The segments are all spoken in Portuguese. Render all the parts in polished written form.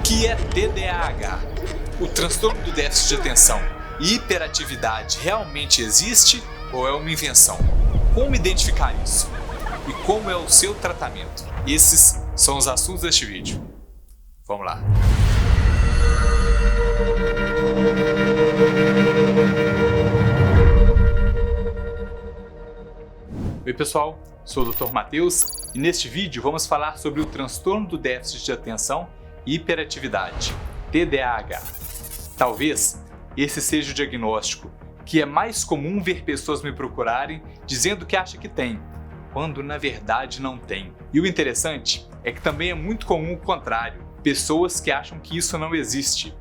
que é TDAH? O transtorno do déficit de atenção e hiperatividade realmente existe ou é uma invenção? Como identificar isso? E como é o seu tratamento? Esses são os assuntos deste vídeo. Vamos lá! Oi pessoal, sou o Dr. Matheus e neste vídeo vamos falar sobre o transtorno do déficit de atenção e hiperatividade, TDAH. Talvez esse seja o diagnóstico que é mais comum ver pessoas me procurarem dizendo que acha que tem, quando na verdade não tem. E o interessante é que também é muito comum o contrário, pessoas que acham que isso não existe,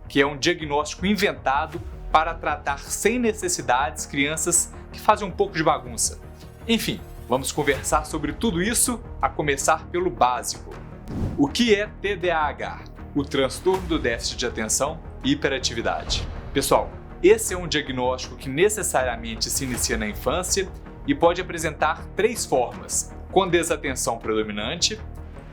que é um diagnóstico inventado para tratar sem necessidades crianças que fazem um pouco de bagunça. Enfim, vamos conversar sobre tudo isso, a começar pelo básico. O que é TDAH? O transtorno do déficit de atenção e hiperatividade. Pessoal, esse é um diagnóstico que necessariamente se inicia na infância e pode apresentar três formas: com desatenção predominante,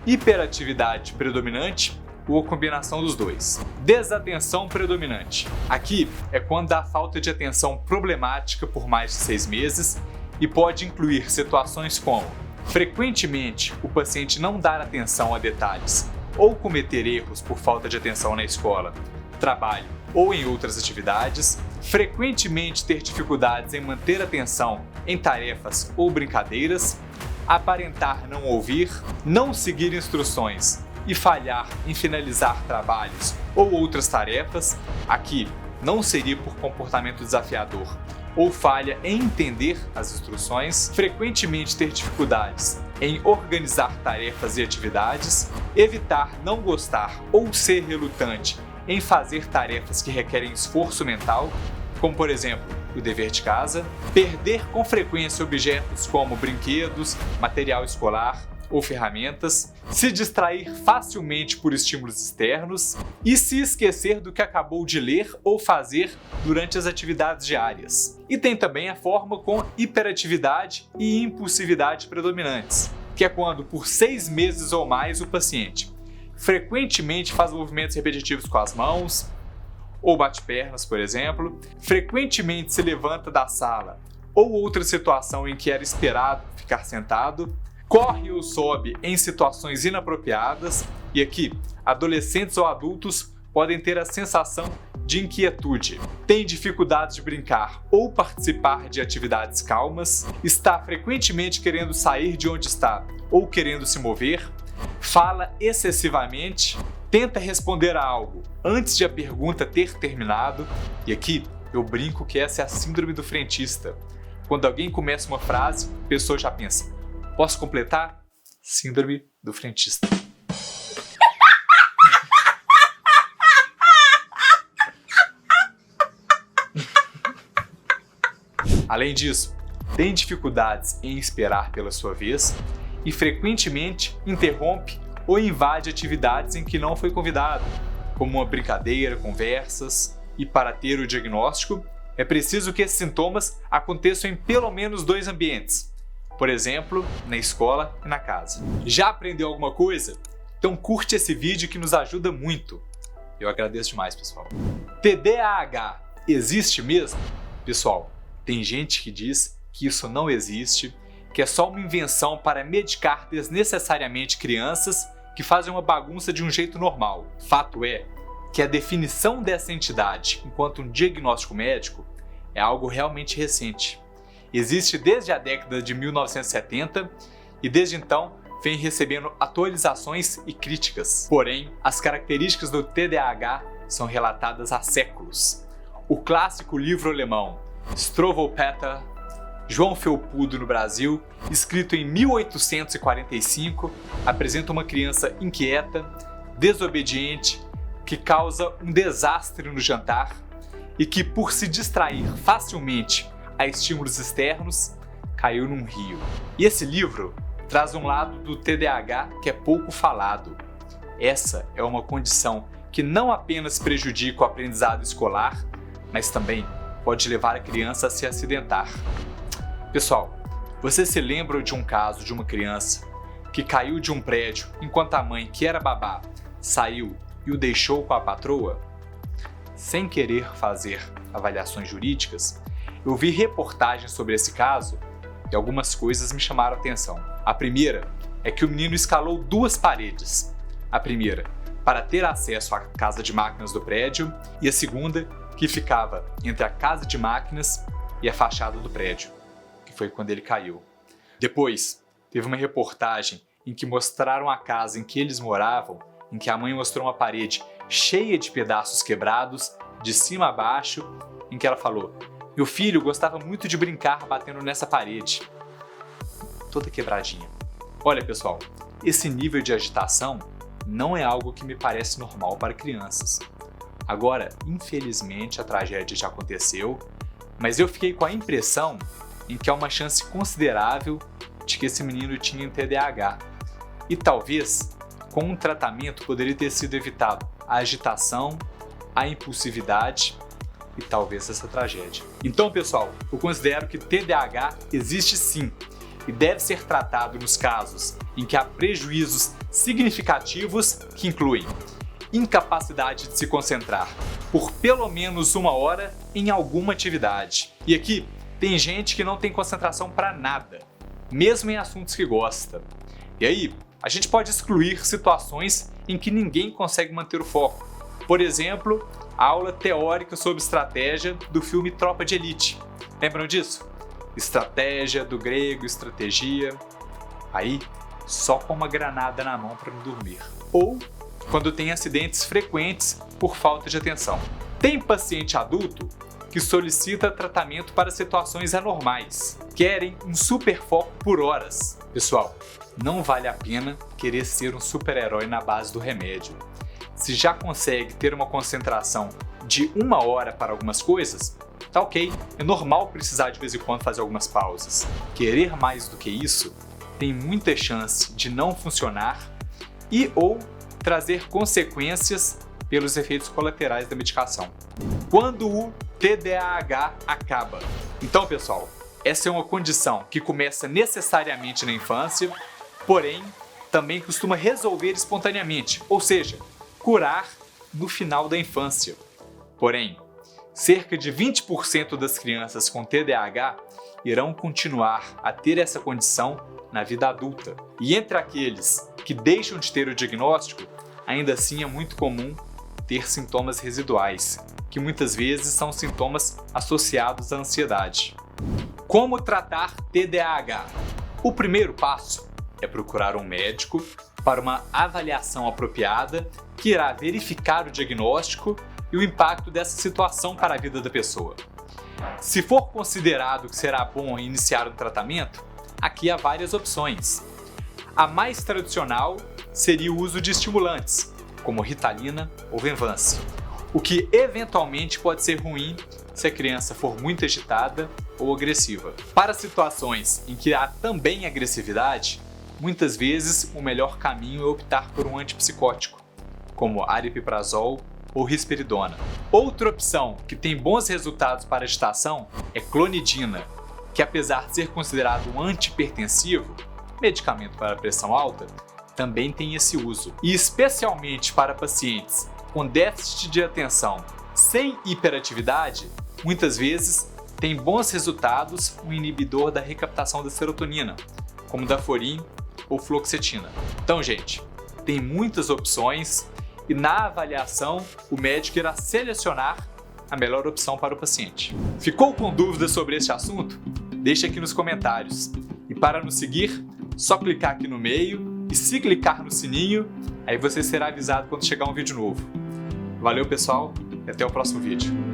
hiperatividade predominante ou a combinação dos dois. Desatenção predominante. Aqui é quando há falta de atenção problemática por mais de 6 meses e pode incluir situações como frequentemente o paciente não dar atenção a detalhes ou cometer erros por falta de atenção na escola, trabalho ou em outras atividades, frequentemente ter dificuldades em manter atenção em tarefas ou brincadeiras, aparentar não ouvir, não seguir instruções e falhar em finalizar trabalhos ou outras tarefas. Aqui não seria por comportamento desafiador ou falha em entender as instruções, frequentemente ter dificuldades em organizar tarefas e atividades, evitar não gostar ou ser relutante em fazer tarefas que requerem esforço mental, como por exemplo o dever de casa, perder com frequência objetos como brinquedos, material escolar ou ferramentas, se distrair facilmente por estímulos externos e se esquecer do que acabou de ler ou fazer durante as atividades diárias. E tem também a forma com hiperatividade e impulsividade predominantes, que é quando por 6 meses ou mais o paciente frequentemente faz movimentos repetitivos com as mãos ou bate pernas, por exemplo, frequentemente se levanta da sala ou outra situação em que era esperado ficar sentado, corre ou sobe em situações inapropriadas, e aqui, adolescentes ou adultos podem ter a sensação de inquietude, tem dificuldades de brincar ou participar de atividades calmas, está frequentemente querendo sair de onde está ou querendo se mover, fala excessivamente, tenta responder a algo antes de a pergunta ter terminado, e aqui eu brinco que essa é a síndrome do frentista. Quando alguém começa uma frase, a pessoa já pensa: posso completar? Síndrome do frentista. Além disso, tem dificuldades em esperar pela sua vez e frequentemente interrompe ou invade atividades em que não foi convidado, como uma brincadeira, conversas. E para ter o diagnóstico, é preciso que esses sintomas aconteçam em pelo menos 2 ambientes. Por exemplo, na escola e na casa. Já aprendeu alguma coisa? Então curte esse vídeo que nos ajuda muito. Eu agradeço demais, pessoal. TDAH existe mesmo? Pessoal, tem gente que diz que isso não existe, que é só uma invenção para medicar desnecessariamente crianças que fazem uma bagunça de um jeito normal. Fato é que a definição dessa entidade enquanto um diagnóstico médico é algo realmente recente. Existe desde a década de 1970 e desde então vem recebendo atualizações e críticas. Porém, as características do TDAH são relatadas há séculos. O clássico livro alemão Strohopper, João Felpudo no Brasil, escrito em 1845, apresenta uma criança inquieta, desobediente, que causa um desastre no jantar e que, por se distrair facilmente a estímulos externos, caiu num rio. E esse livro traz um lado do TDAH que é pouco falado. Essa é uma condição que não apenas prejudica o aprendizado escolar, mas também pode levar a criança a se acidentar. Pessoal, você se lembra de um caso de uma criança que caiu de um prédio enquanto a mãe, que era babá, saiu e o deixou com a patroa? Sem querer fazer avaliações jurídicas, eu vi reportagens sobre esse caso e algumas coisas me chamaram a atenção. A primeira é que o menino escalou 2 paredes. A primeira, para ter acesso à casa de máquinas do prédio, e a segunda, que ficava entre a casa de máquinas e a fachada do prédio, que foi quando ele caiu. Depois, teve uma reportagem em que mostraram a casa em que eles moravam, em que a mãe mostrou uma parede cheia de pedaços quebrados, de cima a baixo, em que ela falou: "Meu filho gostava muito de brincar batendo nessa parede, toda quebradinha." Olha, pessoal, esse nível de agitação não é algo que me parece normal para crianças. Agora, infelizmente, a tragédia já aconteceu, mas eu fiquei com a impressão em que há uma chance considerável de que esse menino tinha TDAH. E talvez, com um tratamento, poderia ter sido evitado a agitação, a impulsividade e talvez essa tragédia. Então, pessoal, eu considero que TDAH existe sim e deve ser tratado nos casos em que há prejuízos significativos que incluem incapacidade de se concentrar por pelo menos 1 hora em alguma atividade. E aqui tem gente que não tem concentração para nada, mesmo em assuntos que gosta. E aí, a gente pode excluir situações em que ninguém consegue manter o foco. Por exemplo, a aula teórica sobre estratégia do filme Tropa de Elite. Lembram disso? Estratégia, do grego, estratégia. Aí, só com uma granada na mão para não dormir. Ou quando tem acidentes frequentes por falta de atenção. Tem paciente adulto que solicita tratamento para situações anormais. Querem um super foco por horas. Pessoal, não vale a pena querer ser um super-herói na base do remédio. Se já consegue ter uma concentração de 1 hora para algumas coisas, tá ok. É normal precisar de vez em quando fazer algumas pausas. Querer mais do que isso tem muita chance de não funcionar e ou trazer consequências pelos efeitos colaterais da medicação. Quando o TDAH acaba. Então, pessoal, essa é uma condição que começa necessariamente na infância, porém, também costuma resolver espontaneamente, ou seja, curar no final da infância. Porém, cerca de 20% das crianças com TDAH irão continuar a ter essa condição na vida adulta. E entre aqueles que deixam de ter o diagnóstico, ainda assim é muito comum ter sintomas residuais, que muitas vezes são sintomas associados à ansiedade. Como tratar TDAH? O primeiro passo é procurar um médico para uma avaliação apropriada que irá verificar o diagnóstico e o impacto dessa situação para a vida da pessoa. Se for considerado que será bom iniciar um tratamento, aqui há várias opções. A mais tradicional seria o uso de estimulantes, como Ritalina ou Venvance, o que eventualmente pode ser ruim se a criança for muito agitada ou agressiva. Para situações em que há também agressividade, muitas vezes o melhor caminho é optar por um antipsicótico, como aripiprazol ou risperidona. Outra opção que tem bons resultados para agitação é clonidina, que apesar de ser considerado um antihipertensivo, medicamento para pressão alta, também tem esse uso. E especialmente para pacientes com déficit de atenção sem hiperatividade, muitas vezes tem bons resultados um inibidor da recaptação da serotonina, como Daforin ou fluoxetina. Então, gente, tem muitas opções e na avaliação o médico irá selecionar a melhor opção para o paciente. Ficou com dúvidas sobre este assunto? Deixe aqui nos comentários. E para nos seguir, só clicar aqui no meio e se clicar no sininho, aí você será avisado quando chegar um vídeo novo. Valeu, pessoal, e até o próximo vídeo.